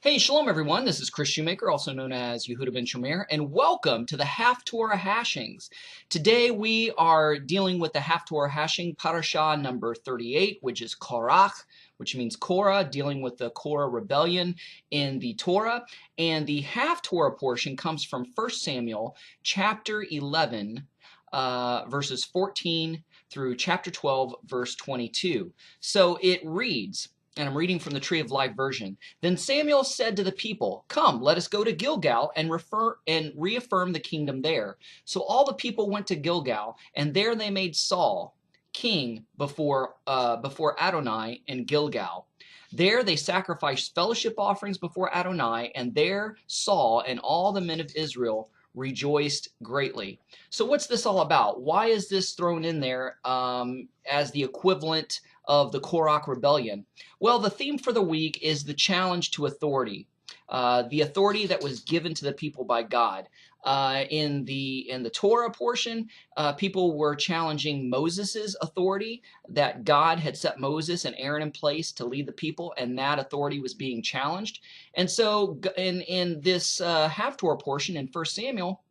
Hey, shalom everyone. This is Chris Shoemaker, also known as Yehuda Ben Shomer, and welcome to the Haftarah Hashings. Today we are dealing with the Haftarah Hashing Parashah number 38, which is Korah, which means Korah, dealing with the Korah rebellion in the Torah. And the Haftarah portion comes from 1 Samuel chapter 11, verses 14 through chapter 12, verse 22. So it reads, and I'm reading from the Tree of Life version. Then Samuel said to the people, "Come, let us go to Gilgal and reaffirm the kingdom there." So all the people went to Gilgal, and there they made Saul king before Adonai in Gilgal. There they sacrificed fellowship offerings before Adonai, and there Saul and all the men of Israel rejoiced greatly. So what's this all about? Why is this thrown in there as the equivalent of the Korah rebellion? Well, the theme for the week is the challenge to authority, the authority that was given to the people by God. In the Torah portion, people were challenging Moses's authority, that God had set Moses and Aaron in place to lead the people, and that authority was being challenged. And so in this Haftarah portion in 1 Samuel,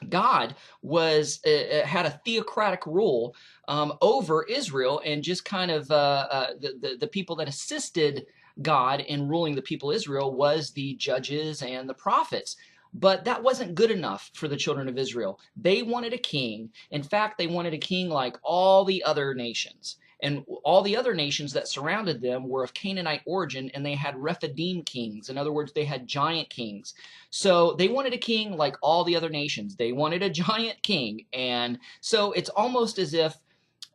God had a theocratic rule over Israel, and just kind of the people that assisted God in ruling the people of Israel was the judges and the prophets. But that wasn't good enough for the children of Israel. They wanted a king. In fact, they wanted a king like all the other nations. And all the other nations that surrounded them were of Canaanite origin, and they had Rephidim kings. In other words, they had giant kings. So they wanted a king like all the other nations. They wanted a giant king. And so it's almost as if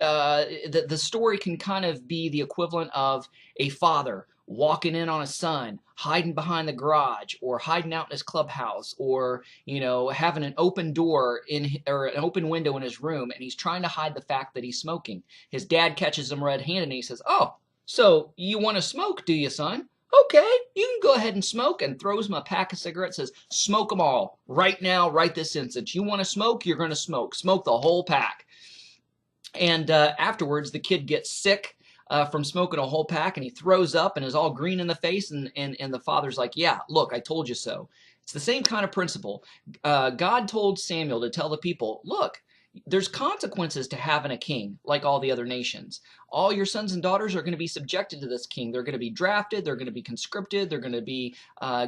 the story can kind of be the equivalent of a father walking in on his son, hiding behind the garage, or hiding out in his clubhouse, or having an open door or an open window in his room, and he's trying to hide the fact that he's smoking. His dad catches him red-handed, and he says, "Oh, so you want to smoke, do you, son? Okay, you can go ahead and smoke," and throws him a pack of cigarettes, says, "Smoke them all right now, right this instant. You want to smoke, you're going to smoke the whole pack." And afterwards, the kid gets sick from smoking a whole pack, and he throws up and is all green in the face. And the father's like, "Yeah, look, I told you so." It's the same kind of principle. God told Samuel to tell the people, "Look, there's consequences to having a king like all the other nations. All your sons and daughters are going to be subjected to this king. They're going to be drafted. They're going to be conscripted. They're going to be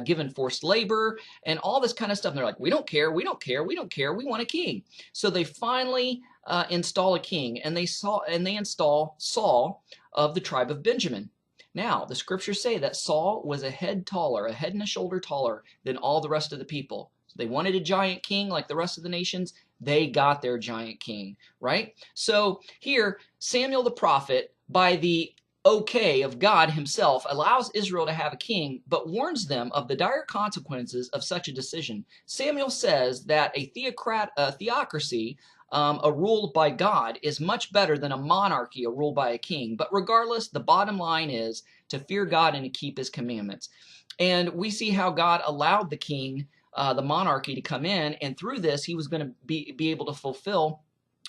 given forced labor and all this kind of stuff." And they're like, "We don't care. We don't care. We don't care. We want a king." So they finally install a king, and they install Saul of the tribe of Benjamin. Now, the scriptures say that Saul was a head and a shoulder taller than all the rest of the people. So they wanted a giant king like the rest of the nations. They got their giant king, right? So here, Samuel the prophet, by the okay of God himself, allows Israel to have a king, but warns them of the dire consequences of such a decision. Samuel says that a theocracy, a rule by God, is much better than a monarchy, a rule by a king. But regardless, the bottom line is to fear God and to keep his commandments. And we see how God allowed the king, the monarchy, to come in, and through this he was going to be able to fulfill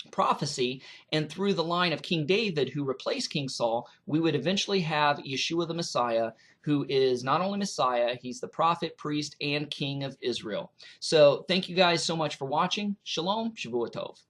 prophecy. And through the line of King David, who replaced King Saul, we would eventually have Yeshua the Messiah, who is not only Messiah, he's the prophet, priest, and king of Israel. So thank you guys so much for watching. Shalom, Shavua Tov.